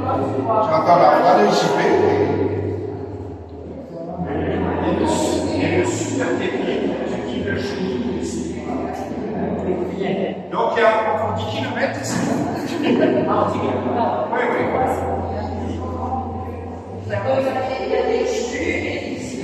J'entends la voix de JP. Et le super technique qui le chemine ici. Donc il y a encore 10 km ici. Oui, oui. Il y a des jus et ici,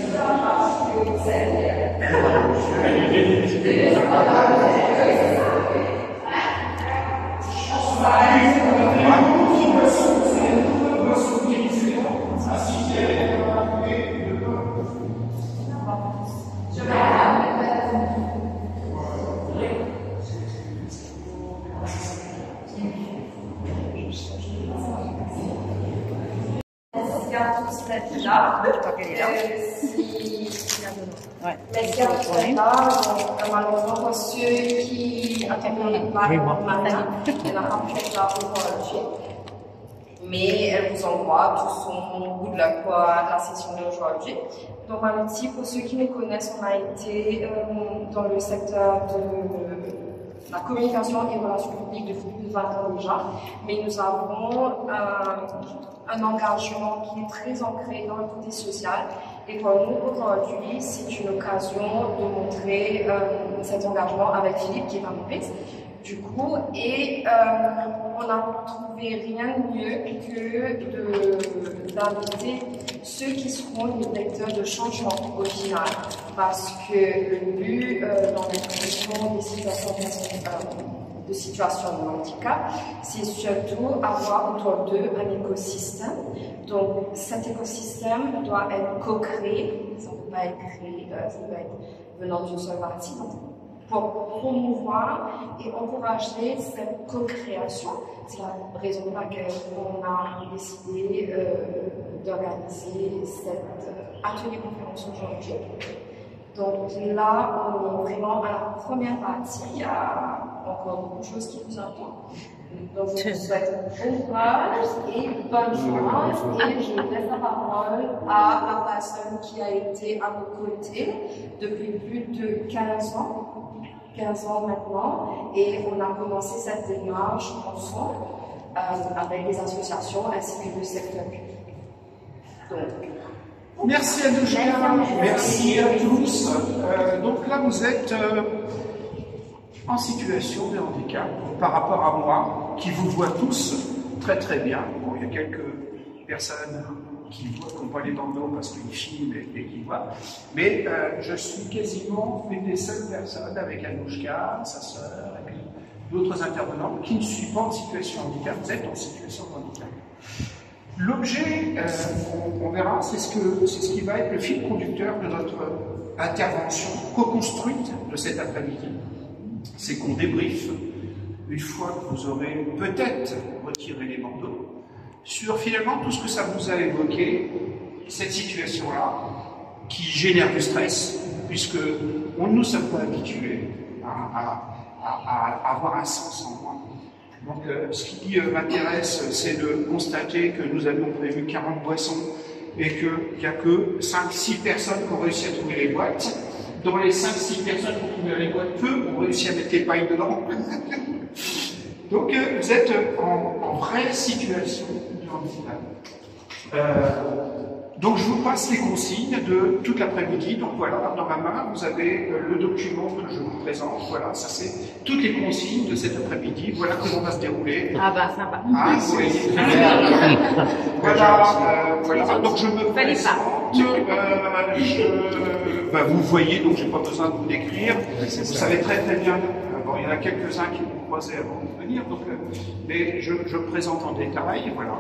là, malheureusement pour ceux qui attendent pas matin, elle n'a pas pu être là aujourd'hui. Mais elle vous envoie tout son good luck pour la session d'aujourd'hui. Donc, un petit, pour ceux qui me connaissent, on a été dans le secteur de la communication et relations publiques depuis plus de 20 ans déjà. Mais nous avons un engagement qui est très ancré dans le côté social. Et pour nous, aujourd'hui, c'est une occasion de montrer cet engagement avec Philippe, qui est un novice. Du coup, et on n'a trouvé rien de mieux que d'inviter ceux qui seront les vecteurs de changement au final. Parce que le but dans l'introduction des situations de handicap, c'est surtout avoir autour d'eux un écosystème. Donc cet écosystème doit être co-créé, ça ne peut pas être créé, ça peut être venant d'une seule partie. Donc, pour promouvoir et encourager cette co-création. C'est la raison pour laquelle on a décidé d'organiser cet atelier-conférence aujourd'hui. Donc là, on est vraiment à la première partie. Il y a encore beaucoup de choses qui nous attendent. Donc je vous souhaite bon courage et bonne chance. Et je laisse la parole à la personne qui a été à nos côtés depuis plus de 15 ans maintenant, et on a commencé cette démarche ensemble avec les associations ainsi que le secteur public. Donc, merci Anouchka, merci à tous. Donc là, vous êtes en situation de handicap par rapport à moi, qui vous vois tous très très bien. Bon, il y a quelques personnes qui n'ont pas les bandeaux parce qu'ils filment et qui voient. Mais je suis quasiment une des seules personnes avec Anouchka, sa sœur, et puis d'autres intervenants qui ne sont pas en situation de handicap. Vous êtes en situation de handicap. L'objet, on verra, c'est ce qui va être le fil conducteur de notre intervention co-construite de cet après-midi. C'est qu'on débriefe, une fois que vous aurez peut-être retiré les bandeaux, sur finalement tout ce que ça vous a évoqué, cette situation-là, qui génère du stress, puisque on ne nous sommes pas habitués à avoir un sens en moi. Donc ce qui m'intéresse, c'est de constater que nous avions prévu 40 boissons et qu'il n'y a que 5-6 personnes qui ont réussi à trouver les boîtes. Dans les 5-6 personnes qui ont trouvé les boîtes, peu ont réussi à mettre les pailles dedans. Donc vous êtes en vraie situation de handicap. Donc je vous passe les consignes de toute l'après-midi. Donc voilà, dans ma main, vous avez le document que je vous présente. Voilà, ça c'est toutes les consignes de cet après-midi. Voilà comment va se dérouler. Ah bah sympa. Ah, oui. Voilà. Donc je me présente. Vous voyez, donc j'ai pas besoin de vous décrire. Vous savez très très bien. Bon, il y en a quelques-uns qui m'ont croisé avant de venir, donc, mais je me présente en détail. Voilà.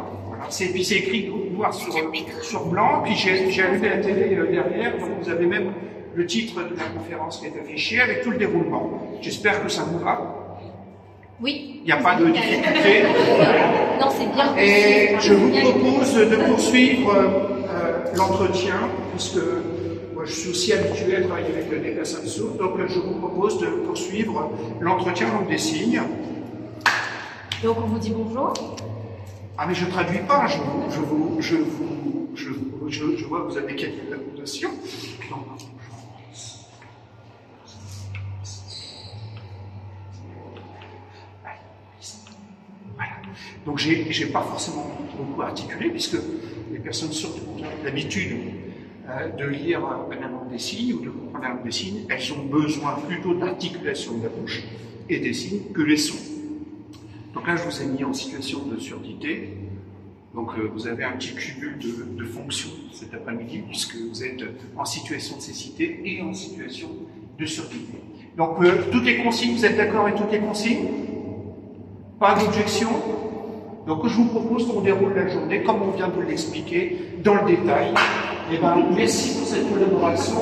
Puis c'est écrit noir sur blanc, puis j'ai allumé la télé derrière, donc vous avez même le titre de la conférence qui est affiché avec tout le déroulement. J'espère que ça vous va. Oui. Il n'y a pas de difficulté. Non, c'est bien. Et je vous propose de poursuivre l'entretien, puisque moi je suis aussi habitué à travailler avec des personnes sourdes, donc je vous propose de poursuivre l'entretien langue des signes. Donc on vous dit bonjour. Ah mais je traduis pas, je vois que vous avez quelques notations. Voilà. Donc j'ai pas forcément beaucoup articulé, puisque les personnes surtout qui ont l'habitude de lire la langue des signes ou de comprendre la langue des signes, elles ont besoin plutôt d'articulation de la bouche et des signes que les sons. Donc là, je vous ai mis en situation de surdité. Donc vous avez un petit cumul de fonctions cet après-midi, puisque vous êtes en situation de cécité et en situation de surdité. Donc toutes les consignes, vous êtes d'accord avec toutes les consignes? Pas d'objection? Donc je vous propose qu'on déroule la journée comme on vient de l'expliquer dans le détail. Eh ben, merci pour cette collaboration.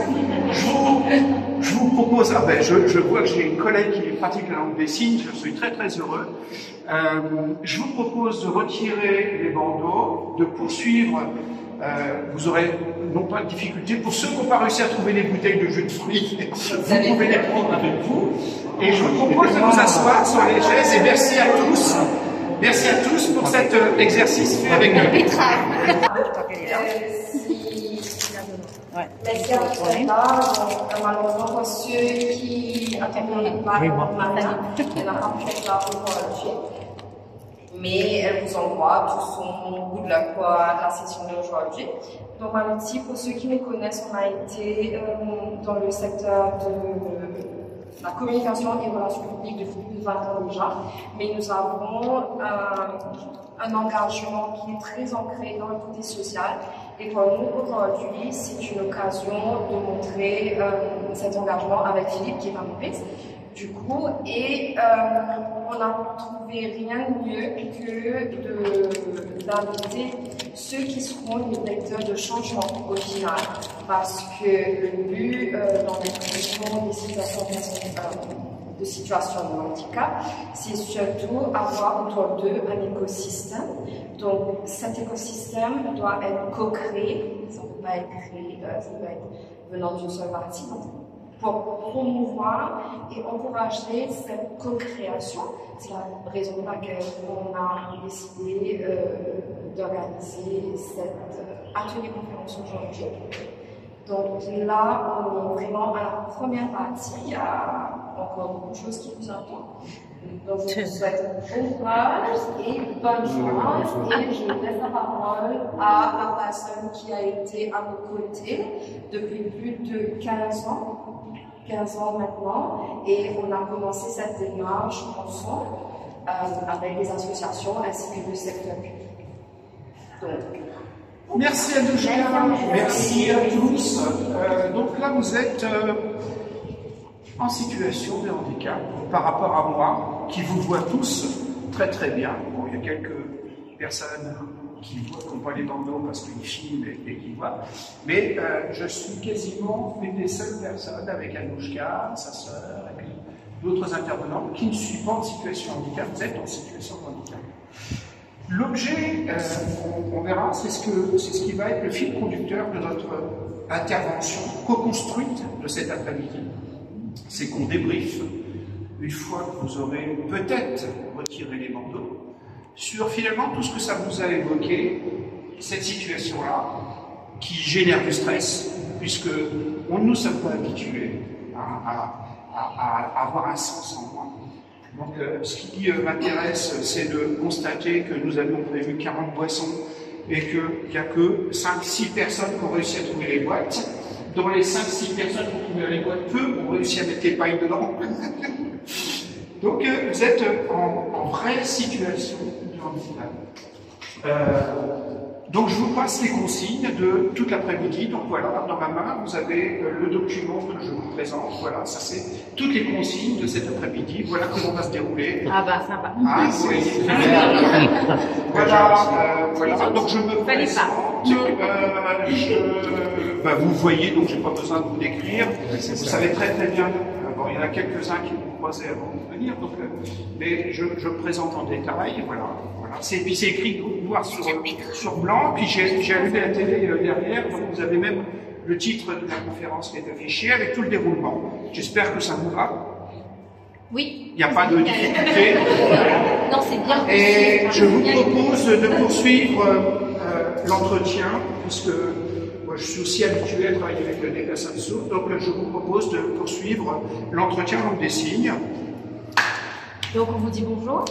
Je vous propose, je vois que j'ai une collègue qui pratique la langue des signes, je suis très très heureux. Je vous propose de retirer les bandeaux, de poursuivre. Vous aurez non pas de difficulté. Pour ceux qui n'ont pas réussi à trouver les bouteilles de jus de fruits, vous pouvez les prendre avec vous. Et je vous propose de vous asseoir sur les chaises et merci à tous. Merci à tous pour cet exercice fait avec un Merci à tous d'être là. Malheureusement, pour ceux qui n'ont pas le matin, il n'y en a pas peut-être là pour le sujet. Mais elle vous envoie tout son bout de la session d'aujourd'hui. Donc, ici, pour ceux qui nous connaissent, on a été dans le secteur de la communication et relations publiques depuis plus de 20 ans déjà, mais nous avons un engagement qui est très ancré dans le côté social. Et pour nous, aujourd'hui, c'est une occasion de montrer cet engagement avec Philippe, qui est un novice, du coup, et on n'a trouvé rien de mieux que d'inviter ceux qui seront les vecteurs de changement au final, parce que le but dans les questions de situation de handicap, c'est surtout avoir autour d'eux un écosystème. Donc cet écosystème doit être co-créé, ça ne peut pas être créé, ça peut être venant d'une seule partie, pour promouvoir et encourager cette co-création. C'est la raison pour laquelle on a décidé d'organiser cet atelier-conférence aujourd'hui. Donc là, on est vraiment à la première partie, il y a encore beaucoup de choses qui nous attendent. Donc je vous souhaite bon courage et bonne chance. Et je laisse la parole à la personne qui a été à vos côtés depuis plus de 15 ans maintenant, et on a commencé cette démarche ensemble avec les associations ainsi que le secteur public. Donc, merci à Douchka, merci à tous. Donc là, vous êtes en situation de handicap par rapport à moi, qui vous voit tous très très bien. Bon, il y a quelques personnes qui n'ont pas les bandeaux parce qu'ils filment et qui voient. Mais je suis quasiment une des seules personnes avec Anouchka, sa sœur, et puis d'autres intervenants qui ne suis pas en situation de handicap. Vous êtes en situation de handicap. L'objet, on verra, c'est ce qui va être le fil conducteur de notre intervention co-construite de cet après-midi. C'est qu'on débriefe, une fois que vous aurez peut-être retiré les bandeaux, sur finalement tout ce que ça vous a évoqué, cette situation-là, qui génère du stress, puisque on ne nous sommes pas habitués à avoir un sens en moi. Donc ce qui m'intéresse, c'est de constater que nous avions prévu 40 boissons et qu'il n'y a que 5-6 personnes qui ont réussi à trouver les boîtes. Dans les 5-6 personnes qui ont trouvé les boîtes, peu ont réussi à mettre les pailles dedans. Donc vous êtes en vraie situation de handicap. Donc je vous passe les consignes de toute l'après-midi. Donc voilà, dans ma main, vous avez le document que je vous présente. Voilà, ça c'est toutes les consignes de cet après-midi. Voilà comment va se dérouler. Ah bah sympa. Ah, oui. Voilà, donc je me présente. Vous voyez, donc j'ai pas besoin de vous décrire. Vous savez très très bien. Bon, il y en a quelques-uns qui m'ont croisé avant de venir, donc, mais je me présente en détail. Voilà. Puis c'est écrit noir sur blanc, puis j'ai allumé la télé derrière, donc vous avez même le titre de la conférence qui est affiché avec tout le déroulement. J'espère que ça vous va. Oui. Il n'y a pas de difficulté. Non, c'est bien. Et je vous propose de poursuivre l'entretien, puisque moi je suis aussi habitué à travailler avec des personnes sourdes, donc je vous propose de poursuivre l'entretien en langue des signes. Donc on vous dit bonjour.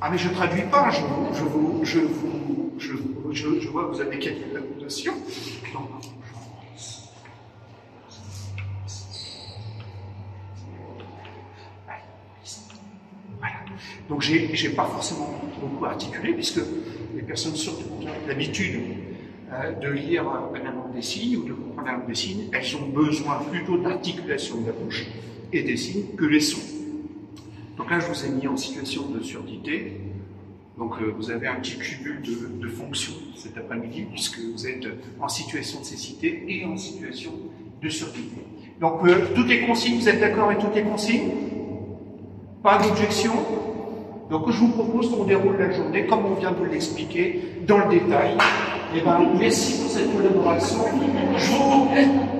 Ah mais je ne traduis pas, je vois que vous avez quelques notations. Voilà. Donc j'ai pas forcément beaucoup articulé, puisque les personnes surtout qui ont l'habitude de lire la langue des signes ou de comprendre la langue des signes, elles ont besoin plutôt d'articulation de la bouche et des signes que les sons. Donc là, je vous ai mis en situation de surdité. Donc vous avez un petit cumul de fonctions cet après-midi, puisque vous êtes en situation de cécité et en situation de surdité. Donc toutes les consignes, vous êtes d'accord avec toutes les consignes? Pas d'objection? Donc je vous propose qu'on déroule la journée comme on vient de l'expliquer dans le détail. Eh ben, merci pour cette collaboration.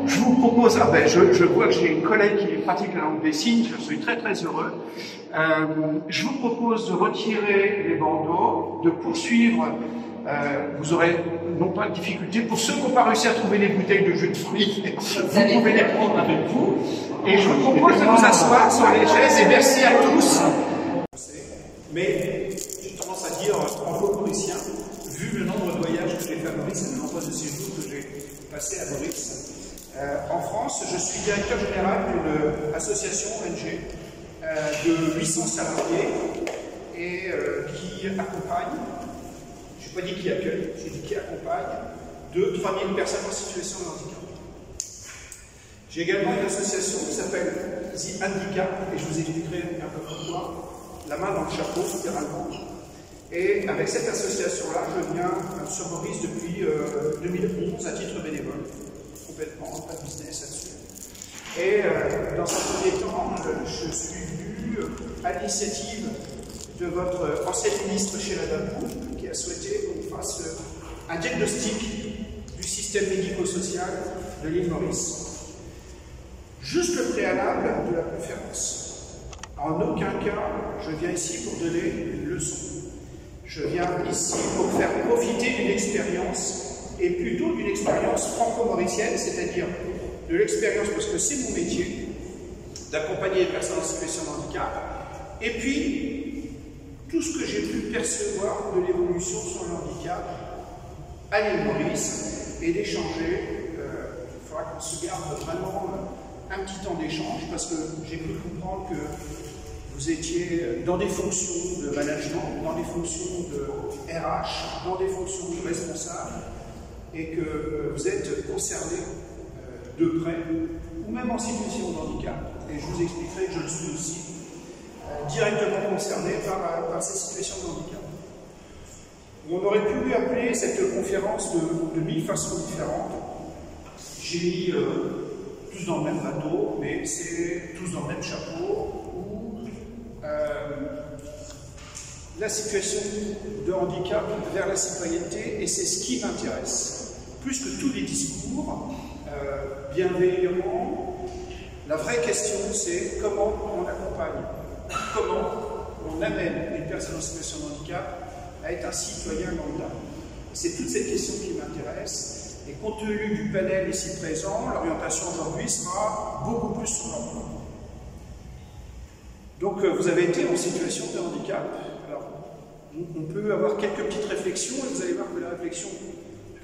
Je vous propose, je vois que j'ai une collègue qui pratique la langue des signes, je suis très très heureux. Je vous propose de retirer les bandeaux, de poursuivre. Vous aurez non pas de difficulté. Pour ceux qui n'ont pas réussi à trouver les bouteilles de jus de fruits, vous pouvez les prendre avec vous. Et je vous propose de vous asseoir sur les chaises et merci à tous. Mais j'ai tendance à dire en mauricien, vu le nombre de voyages que j'ai fait à Maurice et le nombre de séjours que j'ai passé à Maurice. En France, je suis directeur général d'une association ONG de 800 salariés et qui accompagne, je n'ai pas dit qui accueille, j'ai dit qui accompagne, 2-3 000 personnes en situation de handicap. J'ai également une association qui s'appelle The Handicap, et je vous expliquerai un peu pourquoi, la main dans le chapeau, littéralement. Et avec cette association-là, je viens sur Maurice depuis 2011 à titre bénévole, complètement, pas de business là-dessus. Et dans un premier temps, je suis venu à l'initiative de votre ancienne ministre Sheila Dapou, qui a souhaité qu'on fasse un diagnostic du système médico-social de l'île Maurice. Juste le préalable de la conférence. En aucun cas, je viens ici pour donner une leçon. Je viens ici pour faire profiter d'une expérience, et plutôt d'une expérience franco-mauricienne, c'est-à-dire de l'expérience, parce que c'est mon métier, d'accompagner les personnes en situation de handicap, et puis tout ce que j'ai pu percevoir de l'évolution sur le handicap à l'île Maurice, et d'échanger. Il faudra qu'on se garde vraiment un petit temps d'échange, parce que j'ai pu comprendre que vous étiez dans des fonctions de management, dans des fonctions de RH, dans des fonctions de responsable, et que vous êtes concerné de près, ou même en situation de handicap. Et je vous expliquerai que je le suis aussi, directement concerné par ces situations de handicap. On aurait pu appeler cette conférence de 1000 façons différentes. J'ai mis tous dans le même bateau, mais c'est tous dans le même chapeau, où la situation de handicap vers la citoyenneté, et c'est ce qui m'intéresse. Plus que tous les discours bienveillants, la vraie question c'est comment on accompagne, comment on amène les personnes en situation de handicap à être un citoyen lambda. C'est toute cette question qui m'intéresse. Et compte tenu du panel ici présent, l'orientation aujourd'hui sera beaucoup plus sur l'emploi. Donc vous avez été en situation de handicap. Alors, on peut avoir quelques petites réflexions, et vous allez voir que la réflexion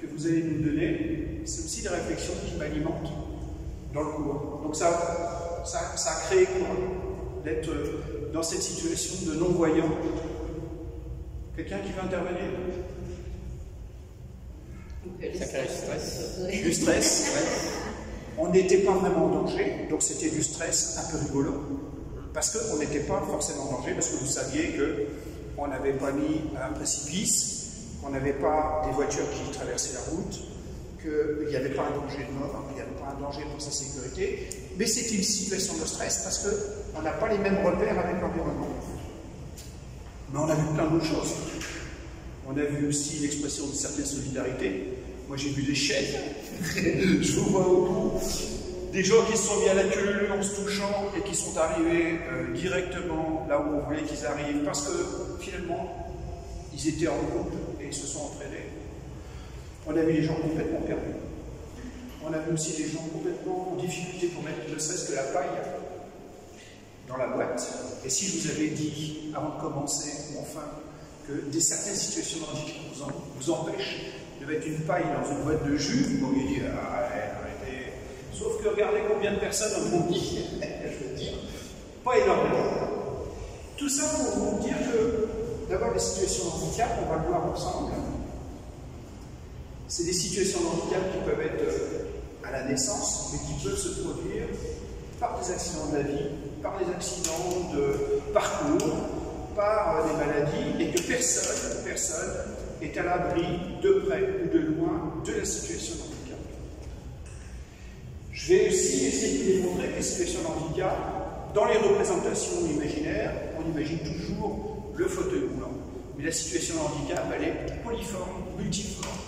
que vous allez nous donner, c'est aussi des réflexions qui m'alimentent dans le cours. Donc ça a créé quoi d'être dans cette situation de non-voyant. Quelqu'un qui veut intervenir? Ça crée du stress. Du stress, ouais. On n'était pas vraiment en danger, donc c'était du stress un peu rigolo, parce qu'on n'était pas forcément en danger, parce que vous saviez qu'on n'avait pas mis un précipice, qu'on n'avait pas des voitures qui traversaient la route, qu'il n'y avait pas un danger de mort, qu'il n'y avait pas un danger pour sa sécurité, mais c'était une situation de stress parce qu'on n'a pas les mêmes repères avec l'environnement. Mais on a vu plein d'autres choses. On a vu aussi l'expression de certaines solidarités. Moi j'ai vu des chaînes, je vous vois au bout, des gens qui se sont mis à la queue en se touchant et qui sont arrivés directement là où on voulait qu'ils arrivent, parce que finalement ils étaient en groupe et ils se sont entraînés. On a vu des gens complètement perdus. On a vu aussi des gens complètement en difficulté pour mettre ne serait-ce que la paille dans la boîte. Et si je vous avais dit, avant de commencer, enfin, que certaines situations de handicap vous empêchent de mettre une paille dans une boîte de jus, vous m'auriez dit arrêtez. Sauf que regardez combien de personnes ont dit, je veux dire, pas énormément. Tout ça pour vous dire que d'abord les situations de handicap, on va le voir ensemble. C'est des situations de handicap qui peuvent être à la naissance, mais qui peuvent se produire par des accidents de la vie, par des accidents de parcours, par des maladies, et que personne est à l'abri, de près ou de loin, de la situation de handicap. Je vais aussi essayer de vous démontrer que les situations de handicap, dans les représentations imaginaires, on imagine toujours le fauteuil roulant. Mais la situation de handicap, elle est polyforme, multiforme.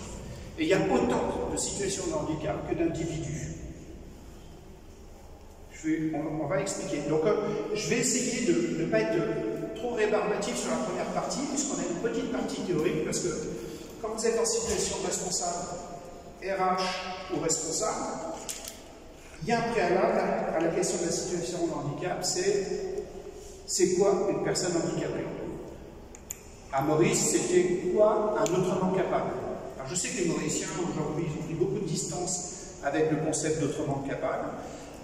Et il y a autant de situations de handicap que d'individus. On va expliquer. Donc, je vais essayer de ne pas être trop rébarbatif sur la première partie, puisqu'on a une petite partie théorique, parce que quand vous êtes en situation de responsable, RH ou responsable, il y a un préalable à la question de la situation de handicap, c'est quoi une personne handicapée? À Maurice, c'était quoi un autrement capable? Alors je sais que les Mauriciens, aujourd'hui, ils ont pris beaucoup de distance avec le concept d'autrement capable.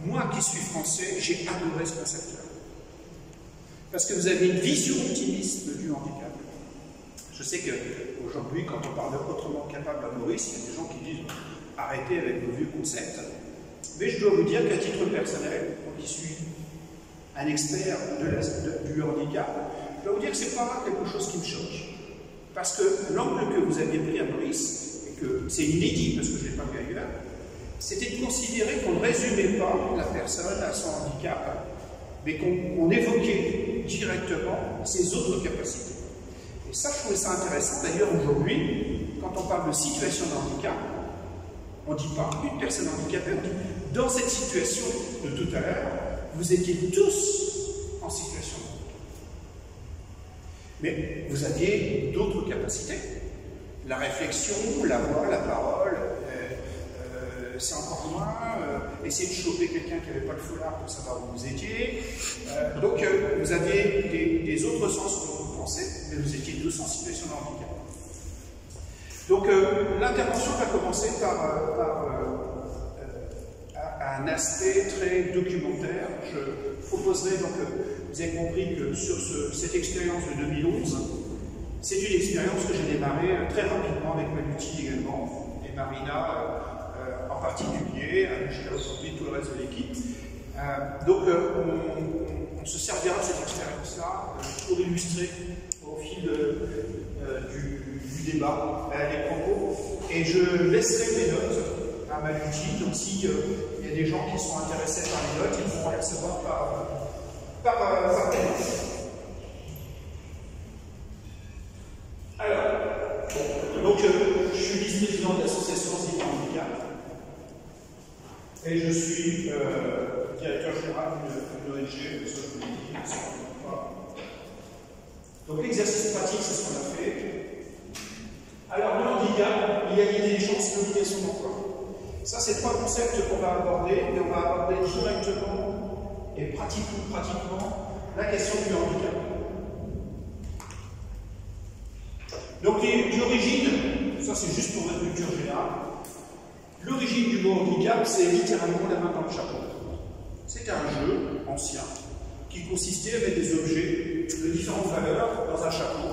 Moi qui suis français, j'ai adoré ce concept-là. Parce que vous avez une vision optimiste du handicap. Je sais qu'aujourd'hui, quand on parle d'autrement capable à Maurice, il y a des gens qui disent arrêtez avec vos vieux concepts. Mais je dois vous dire qu'à titre personnel, moi qui suis un expert du handicap, je dois vous dire que ce n'est pas quelque chose qui me choque. Parce que l'angle que vous aviez pris à Maurice, et que c'est inédit parce que je ne l'ai pas vu ailleurs, c'était de considérer qu'on ne résumait pas la personne à son handicap, mais qu'on évoquait directement ses autres capacités. Et ça, je trouvais ça intéressant. D'ailleurs, aujourd'hui, quand on parle de situation de handicap, on ne dit pas une personne handicapée, on dit dans cette situation de tout à l'heure, vous étiez tous en situation de handicap. Mais vous aviez d'autres capacités. La réflexion, la voix, la parole, c'est encore moins. Essayer de choper quelqu'un qui n'avait pas le foulard pour savoir où vous étiez. Donc vous aviez des autres sens que vous pensez, mais vous étiez tous en situation de handicap. Donc l'intervention va commencer par un aspect très documentaire. Je proposerai donc, vous avez compris que sur cette expérience de 2011, c'est une expérience que j'ai démarrée très rapidement avec Maluti également, et Marina en particulier, jusqu'à aujourd'hui tout le reste de l'équipe. Donc on se servira de cette expérience-là pour illustrer au fil du débat les propos, et je laisserai mes notes à Maluti, donc s'il y a des gens qui sont intéressés par les notes, ils pourront les recevoir par téléphone. Alors, donc je suis vice-président de l'association Zika Handicap et je suis directeur général d'une ONG, ça je vous l'ai dit. Donc l'exercice pratique, c'est ce qu'on a fait. Alors le handicap, l'égalité des chances, l'obligation d'emploi. Ça, c'est trois concepts qu'on va aborder, et on va aborder directement et pratiquement la question du handicap. Donc l'origine, ça c'est juste pour votre culture générale, l'origine du mot handicap, c'est littéralement la main dans le chapeau. C'était un jeu ancien qui consistait à mettre des objets de différentes valeurs dans un chapeau.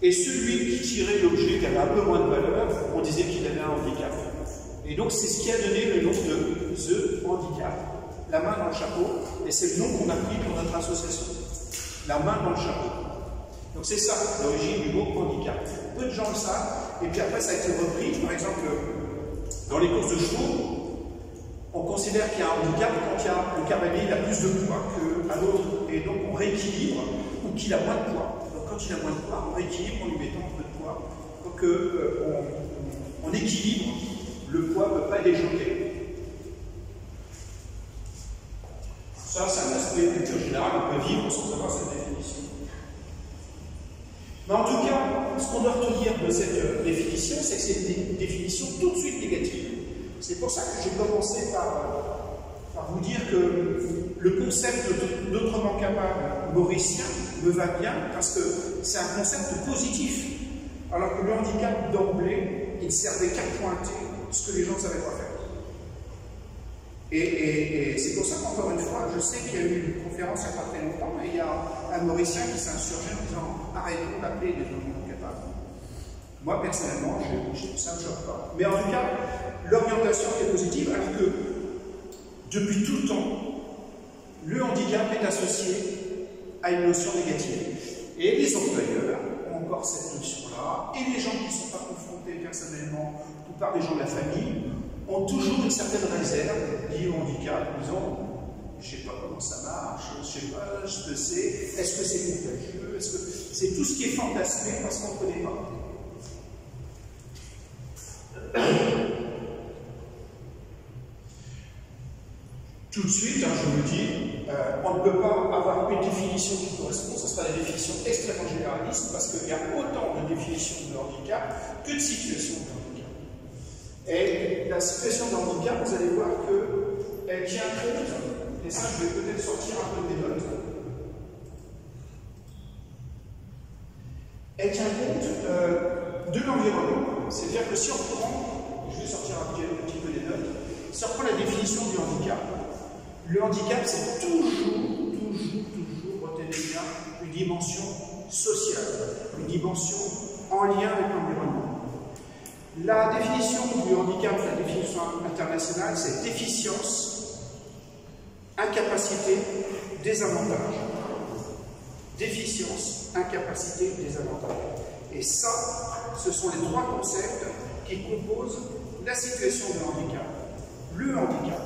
Et celui qui tirait l'objet qui avait un peu moins de valeur, on disait qu'il avait un handicap. Et donc c'est ce qui a donné le nom de The Handicap, la main dans le chapeau, et c'est le nom qu'on a pris pour notre association, la main dans le chapeau. Donc c'est ça l'origine du mot handicap. Peu de gens le savent, et puis après ça a été repris, par exemple, dans les courses de chevaux, on considère qu'il y a un handicap quand le cavalier a plus de poids qu'un autre, et donc on rééquilibre, ou qu'il a moins de poids. Donc quand il a moins de poids, on rééquilibre en lui mettant un peu de poids, pour qu'on équilibre, le poids ne peut pas déjoquer. Ça, c'est un aspect de culture générale, on peut vivre sans avoir cette définition. Mais en tout cas, ce qu'on doit retenir de cette définition, c'est que c'est une définition tout de suite négative. C'est pour ça que j'ai commencé par vous dire que le concept d'autrement capable mauricien me va bien parce que c'est un concept positif. Alors que le handicap, d'emblée, il servait qu'à pointer ce que les gens ne savaient pas faire. Et c'est pour ça qu'encore une fois, je sais qu'il y a eu une conférence il n'y a pas très longtemps, et il y a un Mauricien qui s'est insurgé en disant « Arrêtons d'appeler des gens incapables ». Moi, personnellement, ça ne me choque pas. Mais en tout cas, l'orientation est positive, alors que depuis tout le temps, le handicap est associé à une notion négative. Et les employeurs ont encore cette notion-là, et les gens qui ne sont pas confrontés personnellement, ou par les gens de la famille, ont toujours une certaine réserve liée au handicap, en disant je ne sais pas comment ça marche, je ne sais pas ce que c'est, est-ce que c'est contagieux, est-ce que c'est tout ce qui est fantasmé parce qu'on ne connaît pas. Tout de suite, je vous le dis, on ne peut pas avoir une définition qui correspond, ce sera des définitions extrêmement généralistes, parce qu'il y a autant de définitions de handicap que de situations de handicap. Et la situation de handicap, vous allez voir qu'elle tient compte, et ça je vais peut-être sortir un peu des notes, elle tient compte de l'environnement. C'est-à-dire que si on prend, je vais sortir un petit peu des notes, si on prend la définition du handicap, le handicap c'est toujours, retenez bien, une dimension sociale, une dimension en lien avec l'environnement. La définition du handicap, la définition internationale, c'est déficience, incapacité, désavantage. Déficience, incapacité, désavantage. Et ça, ce sont les trois concepts qui composent la situation de handicap. Le handicap.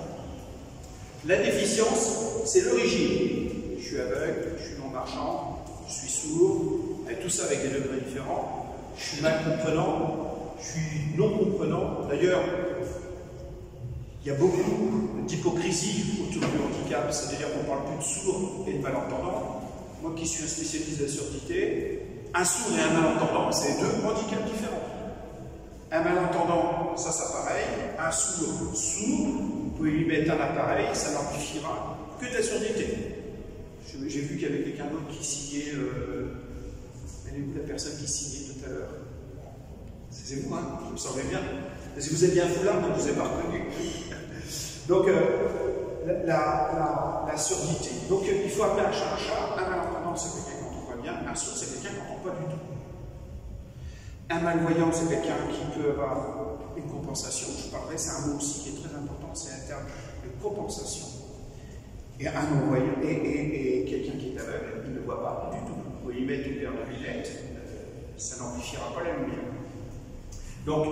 La déficience, c'est l'origine. Je suis aveugle, je suis non-marchand, je suis sourd, et tout ça avec des degrés différents. Je suis mal comprenant. Je suis non-comprenant. D'ailleurs, il y a beaucoup d'hypocrisie autour du handicap, c'est-à-dire qu'on ne parle plus de sourds et de malentendants. Moi qui suis un spécialiste de la surdité, un sourd et un malentendant, c'est deux handicaps différents. Un malentendant, ça pareil, un sourd, vous pouvez lui mettre un appareil, ça n'amplifiera que de la surdité. J'ai vu qu'il y avait quelqu'un d'autre qui signait, la personne qui signait tout à l'heure. C'est vous, hein, vous me semblez bien. Si vous êtes bien foulard, donc vous n'avez pas reconnu. Donc, la surdité. Donc, il faut appeler un chat un chat. Un malentendant, c'est quelqu'un qui n'entend pas bien. Un sourd, c'est quelqu'un qui n'entend pas du tout. Un malvoyant, c'est quelqu'un qui peut avoir une compensation. Je parlerai, c'est un mot aussi qui est très important, c'est un terme de compensation. Et un non-voyant, et quelqu'un qui est aveugle, il ne voit pas du tout. Vous pouvez y mettre une paire de lunettes, ça n'amplifiera pas la lumière. Donc,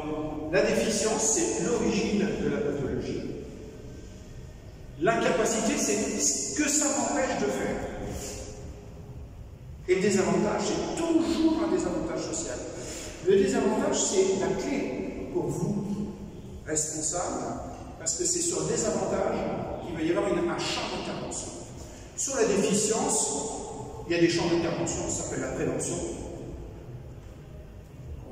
la déficience, c'est l'origine de la pathologie. L'incapacité, c'est ce que ça m'empêche de faire. Et le désavantage, c'est toujours un désavantage social. Le désavantage, c'est la clé pour vous, responsables, parce que c'est sur le désavantage qu'il va y avoir un champ d'intervention. Sur la déficience, il y a des champs d'intervention, ça s'appelle la prévention.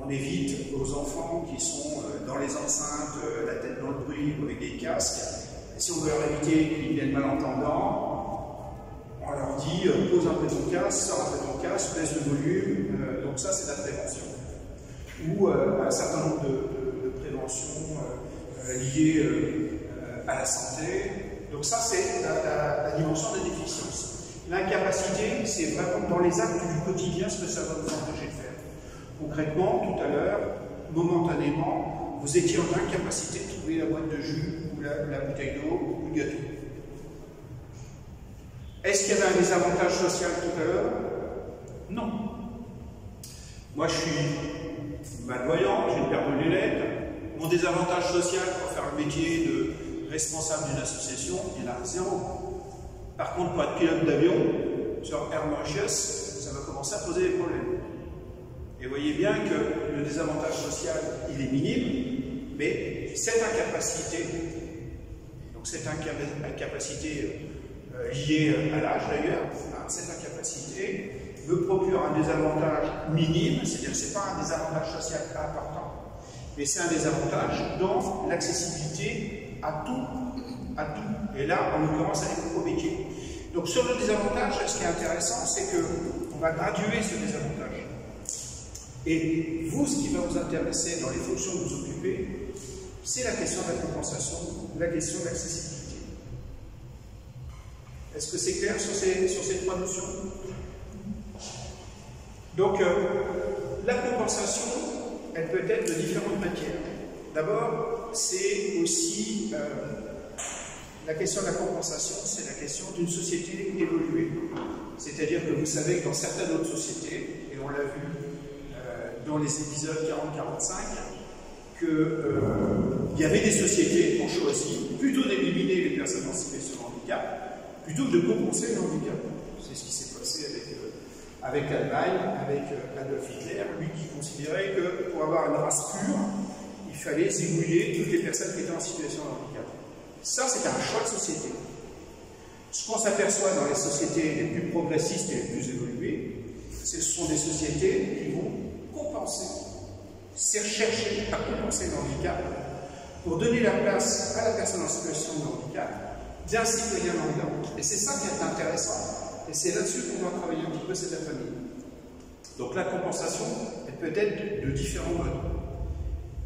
On évite aux enfants qui sont dans les enceintes, la tête dans le bruit ou avec des casques. Si on veut leur éviter qu'ils deviennent malentendants, on leur dit pose un peu ton casque, sors un peu ton casque, baisse le volume. Donc ça, c'est la prévention. Ou un certain nombre de préventions liées à la santé. Donc ça, c'est la dimension de la déficience. L'incapacité, c'est vraiment dans les actes du quotidien ce que ça va vous empêcher de faire. Concrètement, tout à l'heure, momentanément, vous étiez en incapacité de trouver la boîte de jus, ou la bouteille d'eau, ou le gâteau. Est-ce qu'il y avait un désavantage social tout à l'heure? Non. Moi, je suis malvoyant, j'ai une paire de lunettes. Mon désavantage social pour faire le métier de responsable d'une association, il y en a zéro. Par contre, pour être pilote d'avion, sur Air Mauritius, ça va commencer à poser des problèmes. Et voyez bien que le désavantage social, il est minime, mais cette incapacité, donc cette incapacité liée à l'âge d'ailleurs, cette incapacité me procure un désavantage minime, c'est-à-dire que ce n'est pas un désavantage social important, mais c'est un désavantage dans l'accessibilité à tout. Et là, en l'occurrence, avec le métier. Donc sur le désavantage, ce qui est intéressant, c'est qu'on va graduer ce désavantage. Et vous, ce qui va vous intéresser dans les fonctions que vous occupez, c'est la question de la compensation, la question de l'accessibilité. Est-ce que c'est clair sur ces trois notions? Donc, la compensation, elle peut être de différentes matières. D'abord, c'est aussi la question de la compensation, c'est la question d'une société évoluée. C'est-à-dire que vous savez que dans certaines autres sociétés, et on l'a vu dans les épisodes 40-45, qu'il y avait des sociétés qui ont choisi plutôt d'éliminer les personnes en situation de handicap, plutôt que de compenser le handicap. C'est ce qui s'est passé avec l'Allemagne, avec Adolf Hitler, lui qui considérait que pour avoir une race pure, il fallait zigouiller toutes les personnes qui étaient en situation de handicap. Ça, c'est un choix de société. Ce qu'on s'aperçoit dans les sociétés les plus progressistes et les plus évoluées, ce sont des sociétés qui vont compenser, c'est chercher à compenser le handicap pour donner la place à la personne en situation de handicap d'un citoyen lambda. Et c'est ça qui est intéressant, et c'est là-dessus qu'on va travailler un petit peu cette famille. Donc la compensation, elle peut être de différents modes.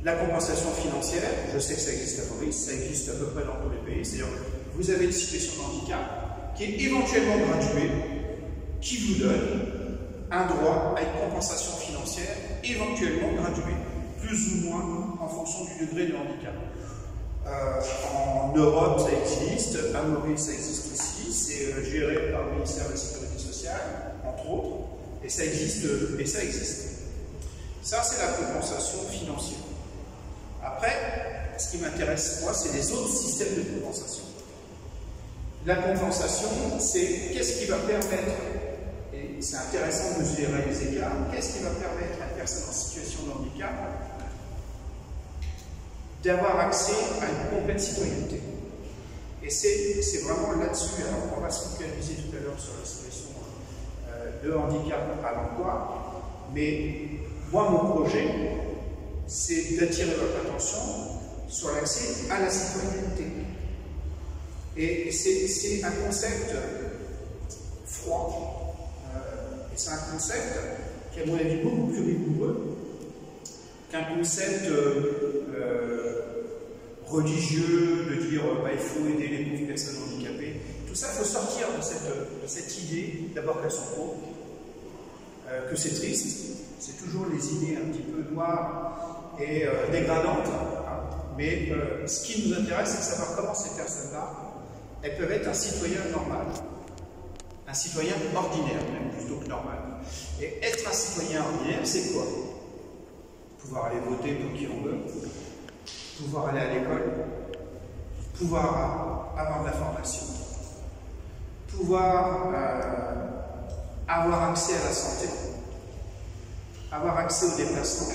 La compensation financière, je sais que ça existe à Maurice, ça existe à peu près dans tous les pays, c'est-à-dire vous avez une situation de handicap qui est éventuellement graduée, qui vous donne un droit à une compensation financière éventuellement graduée, plus ou moins en fonction du degré de handicap. En Europe, ça existe, à Maurice, ça existe aussi, c'est géré par le ministère de la Sécurité sociale, entre autres, et ça existe. Ça, c'est la compensation financière. Après, ce qui m'intéresse, moi, c'est les autres systèmes de compensation. La compensation, c'est qu'est-ce qui va permettre, et c'est intéressant de mesurer les écarts, qu'est-ce qui va permettre à une personne en situation de handicap d'avoir accès à une complète citoyenneté. Et c'est vraiment là-dessus, alors on va se focaliser tout à l'heure sur la situation de handicap à l'emploi, mais moi, mon projet, c'est d'attirer votre attention sur l'accès à la citoyenneté. Et c'est un concept froid, et c'est un concept qui est à mon avis beaucoup plus rigoureux qu'un concept religieux, de dire il faut aider les pauvres personnes handicapées. Tout ça, il faut sortir de cette idée, d'abord qu'elles sont pauvres, que c'est triste, c'est toujours les idées un petit peu noires et dégradantes, hein. Mais ce qui nous intéresse, c'est de savoir comment ces personnes-là, elles peuvent être un citoyen normal, un citoyen ordinaire, même plutôt que normal. Et être un citoyen ordinaire, c'est quoi? Pouvoir aller voter pour qui on veut, pouvoir aller à l'école, pouvoir avoir de la formation, pouvoir avoir accès à la santé, avoir accès aux déplacements,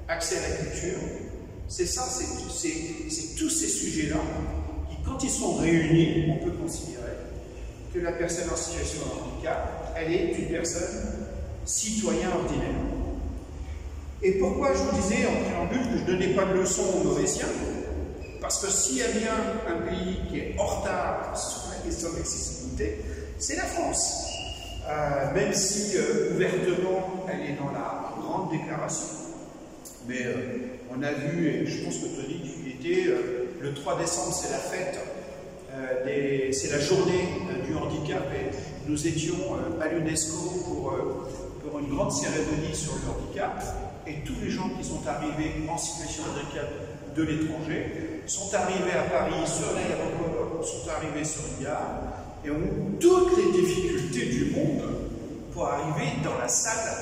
accès à la culture. C'est ça, c'est tous ces sujets-là qui, quand ils sont réunis, on peut considérer que la personne en situation de handicap, elle est une personne citoyen ordinaire. Et pourquoi je vous disais en préambule que je ne donnais pas de leçon aux Mauriciens? Parce que s'il y a bien un pays qui est en retard sur la question de l'accessibilité, c'est la France. Même si ouvertement elle est dans la grande déclaration. Mais on a vu, et je pense que Tony, tu y étais, le 3 décembre c'est la fête, c'est la journée du handicap, et nous étions à l'UNESCO pour une grande cérémonie sur le handicap, et tous les gens qui sont arrivés en situation de handicap de l'étranger sont arrivés à Paris sur l'aéroport, sont arrivés sur une gare, et ont eu toutes les difficultés du monde pour arriver dans la salle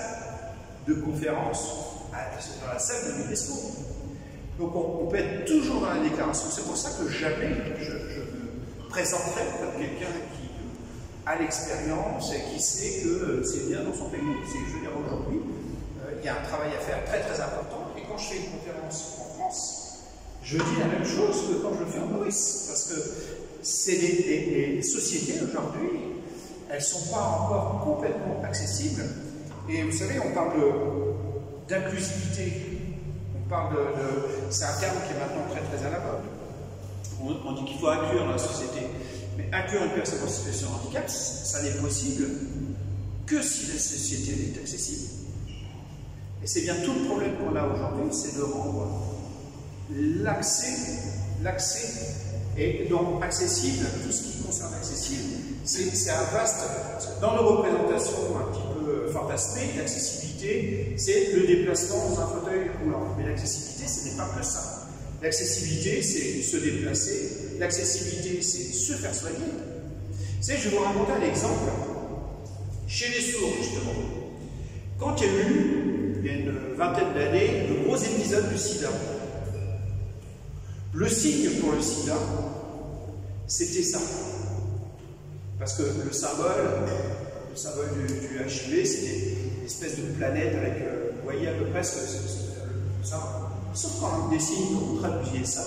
de conférence, dans la salle de l'UNESCO. Donc on peut être toujours dans la déclaration. C'est pour ça que jamais je me présenterai comme quelqu'un qui a l'expérience et qui sait que c'est bien dans son pays. Je veux dire, aujourd'hui, il y a un travail à faire très très important. Et quand je fais une conférence en France, je dis la même chose que quand je le fais en Maurice. Parce que c'est les sociétés aujourd'hui, elles ne sont pas encore complètement accessibles. Et vous savez, on parle d'inclusivité. On parle c'est un terme qui est maintenant très très à la mode. On dit qu'il faut inclure la société. Mais inclure une personne en situation de handicap, ça n'est possible que si la société est accessible. Et c'est bien tout le problème qu'on a aujourd'hui, c'est de rendre l'accès, et donc accessible, tout ce qui concerne accessible, c'est un vaste, dans nos représentations un petit peu fantasmées, l'accessibilité, c'est le déplacement dans un fauteuil roulant. Mais l'accessibilité, ce n'est pas que ça. L'accessibilité, c'est se déplacer, l'accessibilité, c'est se faire soigner. Vous savez, je vais vous raconter un exemple. Chez les sourds, justement, quand il y a une vingtaine d'années, de gros épisodes du sida, le signe pour le sida, c'était ça. Parce que le symbole du HIV, c'était une espèce de planète avec, vous voyez à peu près ça. Sauf quand on dessine, quand vous traduisiez ça,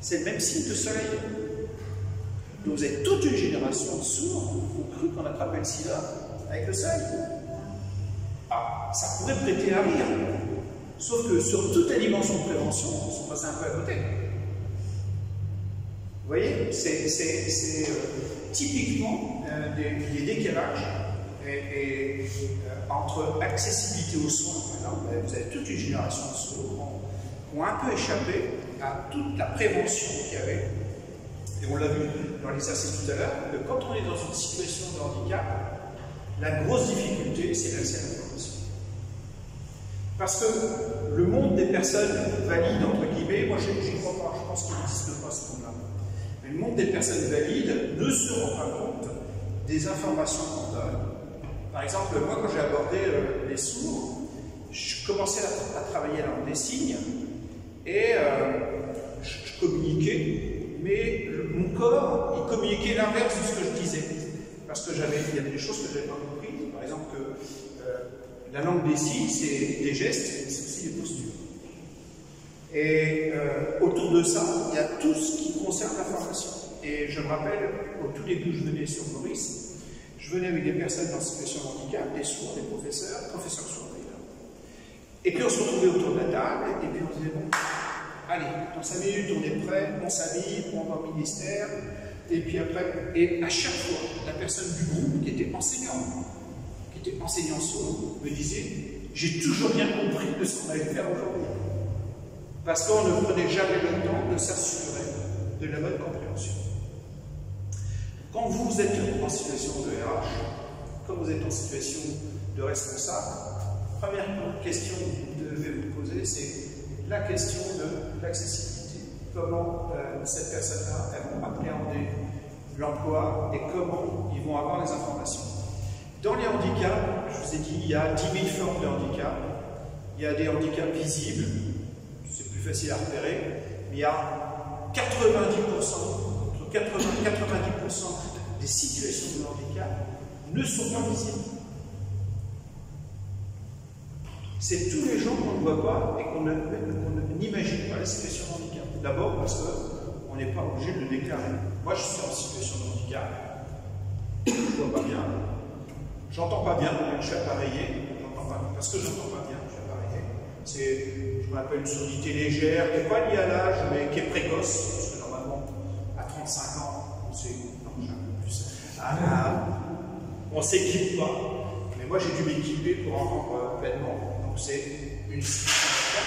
c'est le même signe de soleil. Donc vous avez toute une génération de sourds qui ont cru qu'on attrapait le sida avec le soleil. Ah, ça pourrait prêter à rire. Sauf que sur toute la dimension de prévention, on s'en passe un peu à côté. Vous voyez, c'est typiquement des décalages entre accessibilité aux soins. Vous avez toute une génération de sourds qui ont un peu échappé à toute la prévention qu'il y avait. Et on l'a vu dans l'exercice tout à l'heure, que quand on est dans une situation de handicap, la grosse difficulté, c'est l'accès à l'information. Parce que le monde des personnes valides, entre guillemets, moi j'y crois pas, je pense qu'il n'existe pas ce monde-là. Mais le monde des personnes valides ne se rend pas compte des informations qu'on donne. Par exemple, moi quand j'ai abordé les sourds, je commençais à travailler la langue des signes et je communiquais, mais mon corps, il communiquait l'inverse de ce que je disais. Parce qu'il y avait des choses que je n'avais pas comprises. Par exemple, que la langue des signes, c'est des gestes, mais c'est aussi des postures. Et autour de ça, il y a tout ce qui concerne l'information. Et je me rappelle, au tout début, je venais sur Maurice, je venais avec des personnes en situation de handicap, des sourds, des professeurs sourds d'ailleurs. Et puis on se retrouvait autour de la table, et puis on se disait, bon, allez, dans 5 minutes, on est prêt, on s'habille, on va au ministère, et puis après, et à chaque fois, la personne du groupe qui était enseignant sourd, me disait, j'ai toujours bien compris de ce qu'on allait faire aujourd'hui. Parce qu'on ne prenait jamais le temps de s'assurer de la bonne compréhension. Quand vous êtes en situation de RH, quand vous êtes en situation de responsable, première question que vous devez vous poser, c'est la question de l'accessibilité. Comment cette personne-là, elles vont appréhender l'emploi et comment ils vont avoir les informations. Dans les handicaps, je vous ai dit, il y a 10 000 formes de handicap. Il y a des handicaps visibles, c'est plus facile à repérer, mais il y a 90%, entre 80 et 90% des situations de handicap ne sont pas visibles. C'est tous les gens qu'on ne voit pas et qu'on n'imagine pas la situation de handicap. D'abord parce qu'on n'est pas obligé de le déclarer. Moi, je suis en situation de handicap, je ne vois pas bien, j'entends pas bien, je suis appareillé, parce que j'entends pas bien, je suis appareillé. Je m'appelle une surdité légère, qui n'est pas liée à l'âge, mais qui est précoce, parce que normalement, à 35 ans, on s'équipe pas, mais moi j'ai dû m'équiper pour entendre pleinement. Donc c'est une situation.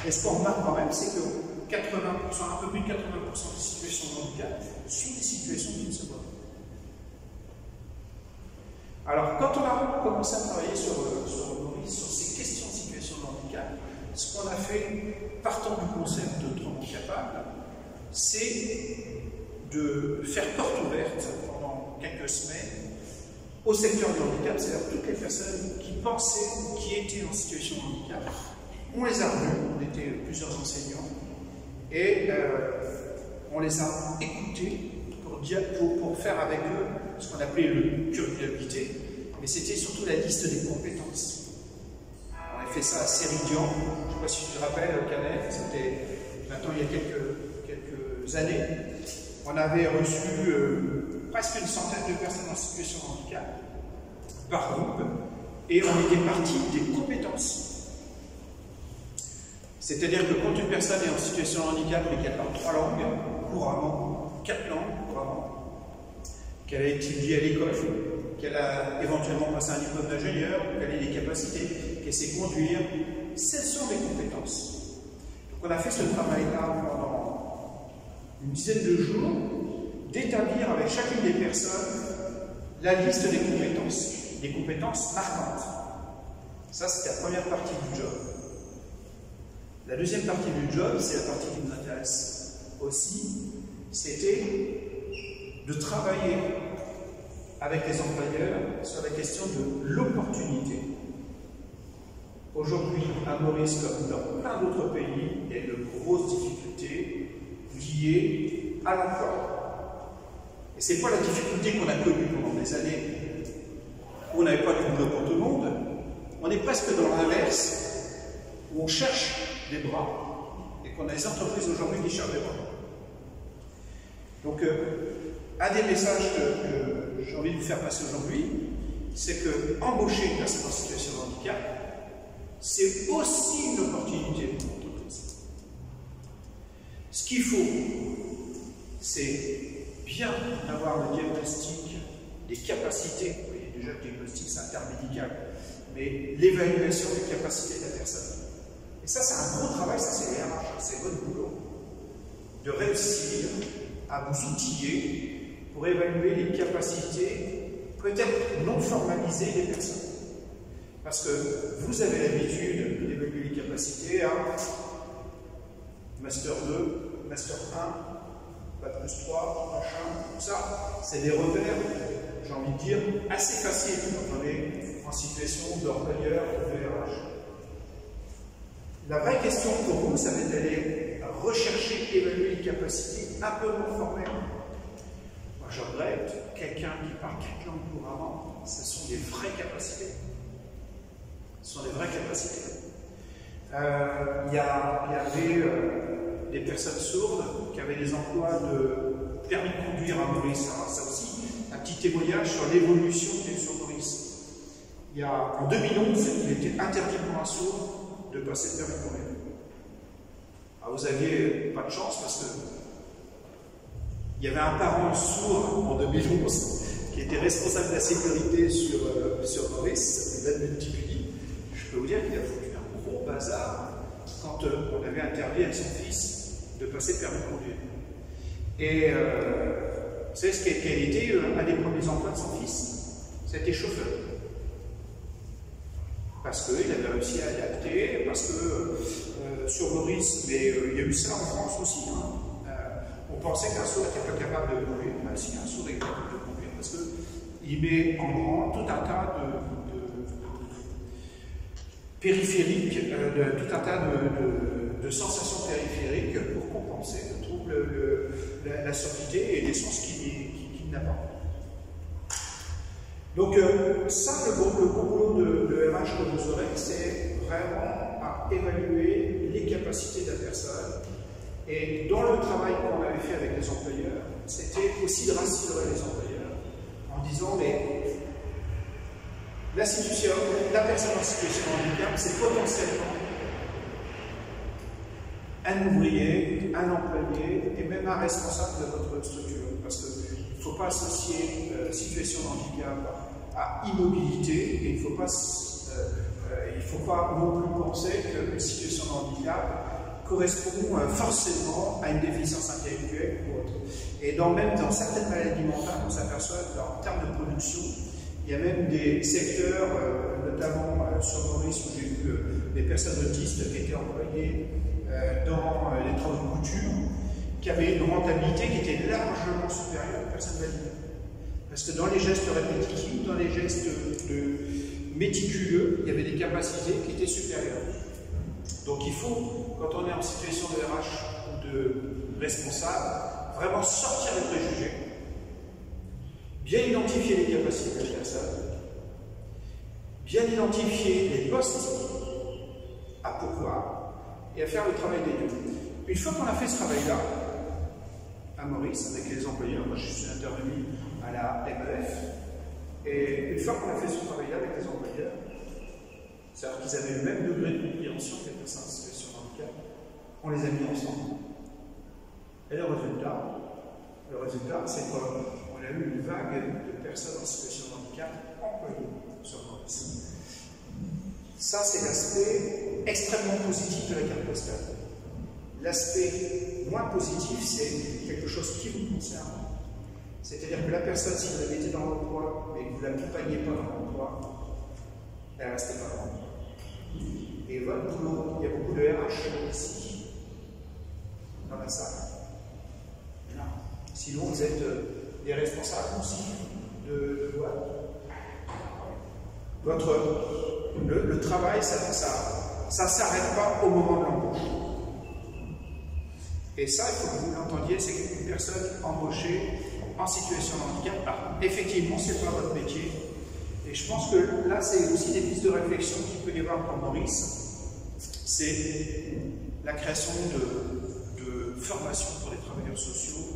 Et ce qu'on remarque quand même, c'est que 80%, un peu plus de 80% des situations de handicap sont des situations qui ne se voient pas. Alors, quand on a commencé à travailler sur Maurice, sur ces questions de situation de handicap, ce qu'on a fait, partant du concept d'autrement capable, c'est de faire porte ouverte pendant quelques semaines au secteur du handicap, c'est-à-dire toutes les personnes qui pensaient, qui étaient en situation de handicap. On les a revus, on était plusieurs enseignants, et on les a écoutés pour faire avec eux ce qu'on appelait le curriculabilité, mais c'était surtout la liste des compétences. On a fait ça à Séridian, je ne sais pas si tu te rappelles, Canet, c'était maintenant il y a quelques années. On avait reçu presque une centaine de personnes en situation de handicap par groupe, et on était parti des compétences. C'est-à-dire que quand une personne est en situation de handicap et qu'elle parle 3 langues couramment, 4 langues couramment, qu'elle a étudié à l'école, qu'elle a éventuellement passé un diplôme d'ingénieur, qu'elle ait des capacités, qu'elle sait conduire. Ce sont des compétences. Donc on a fait ce travail-là pendant une dizaine de jours, d'établir avec chacune des personnes la liste des compétences marquantes. Ça, c'était la première partie du job. La deuxième partie du job, c'est la partie qui nous intéresse aussi, c'était de travailler avec les employeurs sur la question de l'opportunité. Aujourd'hui, à Maurice, comme dans plein d'autres pays, il y a de grosses difficultés liées à l'emploi. Et ce n'est pas la difficulté qu'on a connue pendant des années, où on n'avait pas de boulot pour tout le monde. On est presque dans l'inverse, où on cherche des bras, et qu'on a des entreprises aujourd'hui qui cherchent des bras. Donc, un des messages que j'ai envie de vous faire passer aujourd'hui, c'est que embaucher une personne en situation de handicap, c'est aussi une opportunité pour l'entreprise. Ce qu'il faut, c'est bien avoir le diagnostic des capacités. Vous voyez déjà le diagnostic, c'est intermédical, mais l'évaluation des capacités de la personne. Et ça, c'est un gros travail, ça c'est les RH, c'est votre boulot. De réussir à vous outiller pour évaluer les capacités, peut-être non formalisées des personnes. Parce que vous avez l'habitude d'évaluer les capacités à Master 2, Master 1, Bac plus 3, machin, tout ça. C'est des repères, j'ai envie de dire, assez faciles quand on est en situation d'employeur ou de RH. La vraie question pour vous, ça va être d'aller rechercher, évaluer les capacités un peu non formelles. Moi, je regrette, quelqu'un qui parle 4 langues couramment, ce sont des vraies capacités. Ce sont des vraies capacités. Il y avait des personnes sourdes qui avaient des emplois de permis de conduire à Maurice. Alors, ça aussi, un petit témoignage sur l'évolution qu'il y a eu sur Maurice. En 2011, il était interdit pour un sourd de passer le permis de conduire. Alors, vous n'aviez pas de chance parce que il y avait un parent sourd en 2011 qui était responsable de la sécurité sur Maurice, ça s'appelait Ben Multipli. Je peux vous dire qu'il a foutu un gros bazar quand on avait interdit à son fils de passer le permis de conduire. Et vous savez quel était un des premiers emplois de son fils? C'était chauffeur. Parce qu'il avait réussi à adapter, parce que sur Maurice, mais il y a eu ça en France aussi. On pensait qu'un sourd n'était pas capable de conduire. Ben, si, un sourd est capable de conduire, parce qu'il met en branle tout un tas de périphériques, tout un tas de sensations périphériques pour compenser le trouble, la surdité et l'essence qu'il n'a pas. Donc ça, le gros boulot de RH que vous aurez, c'est vraiment à évaluer les capacités de la personne. Et dans le travail qu'on avait fait avec les employeurs, c'était aussi de rassurer les employeurs en disant mais la personne en situation de handicap, c'est potentiellement un ouvrier, un employé et même un responsable de votre structure. Parce qu'il ne faut pas associer situation de handicap à immobilité et il ne faut pas non plus penser qu'une situation de handicap correspond forcément à une déficience intellectuelle ou autre. Et même dans certaines maladies mentales, on s'aperçoit qu'en termes de production, il y a même des secteurs, notamment sur Maurice, où j'ai vu des personnes autistes qui étaient employées dans les travaux de couture, qui avaient une rentabilité qui était largement supérieure aux personnes valides. Parce que dans les gestes répétitifs, dans les gestes méticuleux, il y avait des capacités qui étaient supérieures. Donc il faut, quand on est en situation de RH ou de responsable, vraiment sortir des préjugés, bien identifier les capacités de la personne, bien identifier les postes à pourvoir et à faire le travail des deux. Une fois qu'on a fait ce travail-là, à Maurice, avec les employeurs, moi je suis intervenu à la MEF, et une fois qu'on a fait ce travail-là avec les employeurs, c'est-à-dire qu'ils avaient le même degré de compréhension que les personnes en situation de handicap, on les a mis ensemble. Et le résultat c'est quoi? On a a eu une vague de personnes en situation de handicap employées sur Maurice. Ça, c'est l'aspect extrêmement positif de la carte postale. L'aspect moins positif, c'est quelque chose qui vous concerne. C'est-à-dire que la personne, si vous la mettez dans l'emploi, mais que vous ne l'accompagnez pas dans l'emploi, elle ne reste pas dans l'emploi. Et votre boulot, il y a beaucoup de RH ici, dans la salle. Non. Sinon, vous êtes des responsables aussi de boîte. Le travail, ça ne s'arrête pas au moment de l'embauche. Et ça, il faut que vous l'entendiez, c'est qu'une personne embauchée en situation de handicap, effectivement, ce n'est pas votre métier. Et je pense que là, c'est aussi des pistes de réflexion qu'il peut y avoir pour Maurice. C'est la création de formations pour les travailleurs sociaux,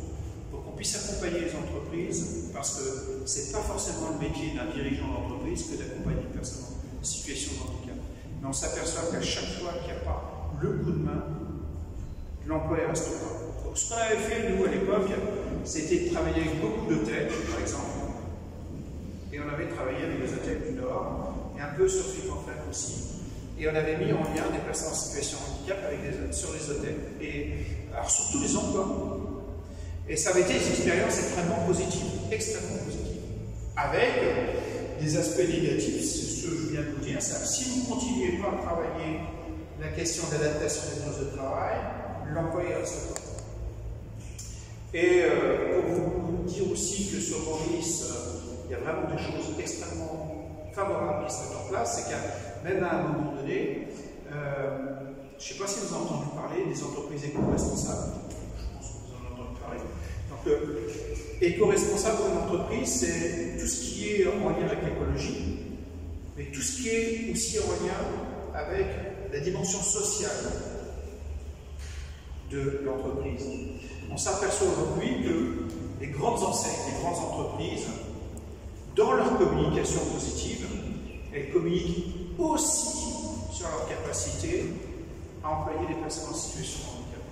pour qu'on puisse accompagner les entreprises, parce que ce n'est pas forcément le métier d'un dirigeant d'entreprise que d'accompagner une personne en situation de handicap. Mais on s'aperçoit qu'à chaque fois qu'il n'y a pas le coup de main, l'employé reste pas. Donc, ce qu'on avait fait, nous, à l'époque, c'était de travailler avec beaucoup d'hôtels, par exemple. Et on avait travaillé avec les hôtels du Nord, et un peu sur Frick-en-Flac aussi. Et on avait mis en lien des personnes en situation de handicap sur les hôtels. Et alors, surtout les emplois. Et ça avait été des expériences extrêmement positives. Avec des aspects négatifs, c'est ce que je viens de vous dire. Si vous ne continuez pas à travailler la question d'adaptation des postes de travail, l'employé reste pas. Et pour vous dire aussi que sur Maurice, il y a vraiment des choses extrêmement favorables qui se mettent en place, c'est qu'à même à un moment donné, je ne sais pas si vous avez entendu parler des entreprises éco-responsables. Je pense que vous en avez entendu parler. Donc, éco-responsable pour une entreprise, c'est tout ce qui est en lien avec l'écologie, mais tout ce qui est aussi en lien avec la dimension sociale de l'entreprise. On s'aperçoit aujourd'hui que les grandes enseignes, les grandes entreprises, dans leur communication positive, elles communiquent aussi sur leur capacité à employer des personnes en situation de handicap.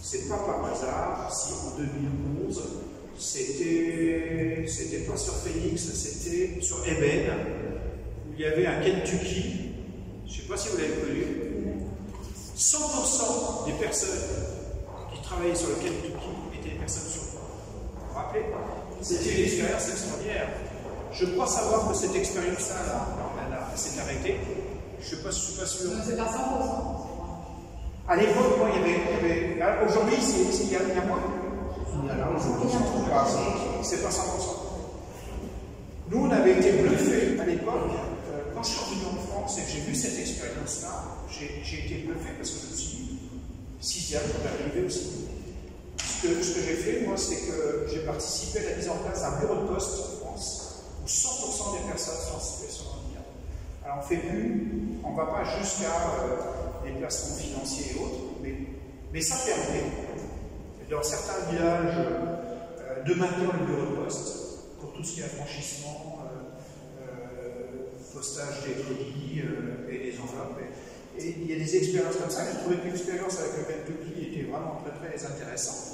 C'est pas par hasard si en 2011, c'était pas sur Phoenix, c'était sur Eben, où il y avait un Kentucky, je ne sais pas si vous l'avez connu, 100% des personnes qui travaillaient sur le Kentucky étaient des personnes sourdes. Vous vous rappelez? C'était une expérience extraordinaire. Je crois savoir que cette expérience-là, elle s'est arrêtée. Je ne suis pas sûr. C'est pas 100%. À l'époque, moi, il y avait. Aujourd'hui, il y a moins. C'est pas 100%. Nous, on avait été bluffés à l'époque. Quand je suis revenu en France et que j'ai vu cette expérience-là, j'ai été bluffé parce que je me suis dit, sixième, on est arrivé aussi. Ce que j'ai fait, moi, c'est que j'ai participé à la mise en place d'un bureau de poste en France où 100% des personnes sont en situation de handicap. Alors, on fait plus, on ne va pas jusqu'à des placements financiers et autres, mais ça permet, dans certains villages, de maintenir le bureau de poste pour tout ce qui est affranchissement, postage des colis et des enveloppes. Et il y a des expériences comme ça. J'ai trouvé que l'expérience avec le Kentucky était vraiment très très intéressante.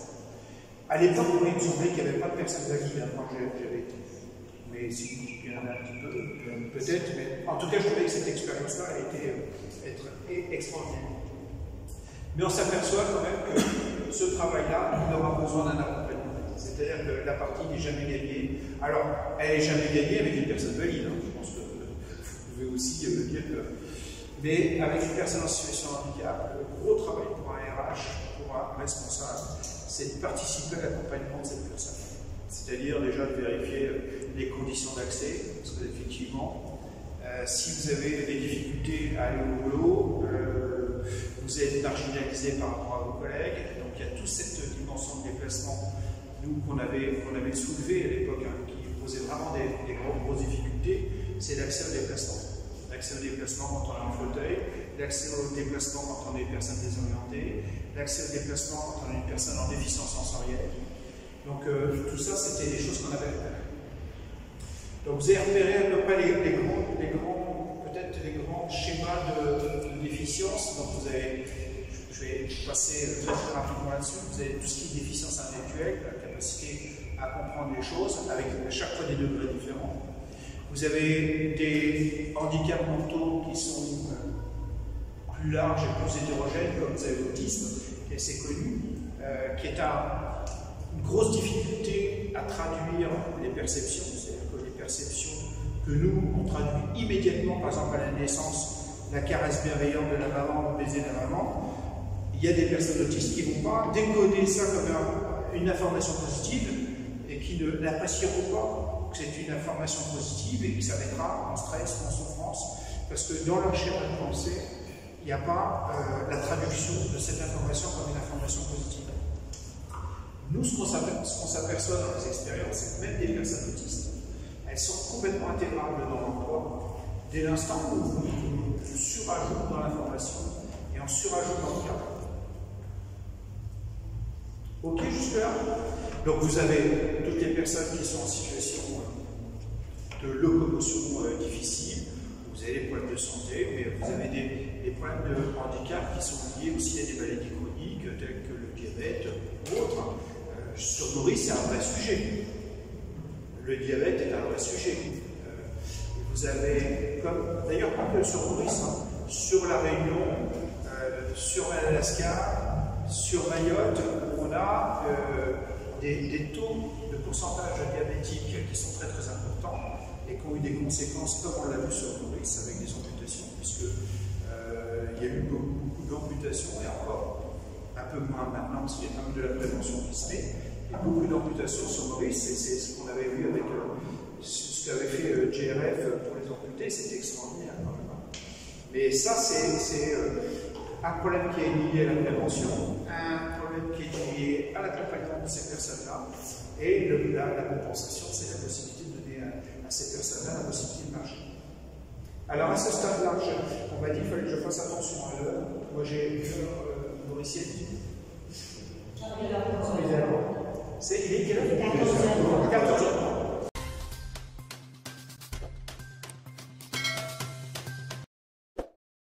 À l'époque, il me semblait qu'il n'y avait pas de personnes valides quand j'avais été. Mais si il y en a un petit peu, peut-être. Mais en tout cas, je trouvais que cette expérience-là a été extraordinaire. Mais on s'aperçoit quand même que ce travail-là, il aura besoin d'un accompagnement. C'est-à-dire que la partie n'est jamais gagnée. Alors, elle n'est jamais gagnée avec une personne valide. Je pense que vous pouvez aussi me dire que. Mais avec une personne en situation de handicap, le gros travail pour un RH, pour un responsable, c'est de participer à l'accompagnement de cette personne. C'est-à-dire déjà de vérifier les conditions d'accès, parce qu'effectivement, si vous avez des difficultés à aller au boulot, vous êtes marginalisé par rapport à vos collègues, donc il y a toute cette dimension de déplacement, nous, qu'on avait soulevé à l'époque, qui posait vraiment des grosses difficultés, c'est l'accès au déplacement. L'accès au déplacement quand on est en fauteuil, l'accès au déplacement quand on est une personne désorientée, l'accès au déplacement quand on est une personne en déficience sensorielle. Donc tout ça, c'était des choses qu'on avait repérées. Donc vous avez repéré à peu près les grands schémas de déficience. Donc vous avez, je vais passer très rapidement là-dessus. Vous avez tout ce qui est déficience intellectuelle, la capacité à comprendre les choses, avec à chaque fois des degrés différents. Vous avez des handicaps mentaux qui sont plus larges et plus hétérogènes, comme vous avez l'autisme, qui est assez connu, qui est une grosse difficulté à traduire les perceptions, c'est-à-dire que les perceptions que nous, on traduit immédiatement, par exemple à la naissance, la caresse bienveillante de la maman, le baiser de la maman, il y a des personnes autistes qui ne vont pas décoder ça comme une information positive et qui ne l'apprécieront pas que c'est une information positive et qui ça mettra en stress ou en souffrance parce que dans leur schéma de pensée, il n'y a pas la traduction de cette information comme une information positive. Nous, ce qu'on s'aperçoit dans les expériences, c'est que même des personnes autistes, elles sont complètement intégrables dans l'emploi dès l'instant où on surajoute dans l'information et on surajoute dans le cadre. Ok, jusque-là? Donc vous avez toutes les personnes qui sont en situation de locomotion difficile, vous avez des problèmes de santé, mais vous avez des problèmes de handicap qui sont liés aussi à des maladies chroniques telles que le diabète ou autres. Sur Maurice, c'est un vrai sujet. Le diabète est un vrai sujet. Vous avez, comme d'ailleurs pas que sur Maurice, sur la Réunion, sur l'Alaska, sur Mayotte, on a des taux de pourcentage diabétique qui sont très très importants et qui ont eu des conséquences, comme on l'a vu sur Maurice, avec des amputations, puisque il y a eu beaucoup d'amputations et encore un peu moins maintenant, parce qu'il y a quand même de la prévention qui se fait. Il y a beaucoup d'amputations sur Maurice, et c'est ce qu'on avait vu avec ce qu'avait fait GRF pour les amputés, c'était extraordinaire quand même. Mais ça, c'est un problème qui est lié à la prévention, un problème qui est lié à l'accompagnement de ces personnes-là, et la compensation, c'est la possibilité de donner à ces personnes-là la possibilité de marcher. Alors à ce stade-là, on m'a dit qu'il fallait que je fasse attention à l'heure. Moi j'ai une heure mauricienne. Il est quelle heure? 14h.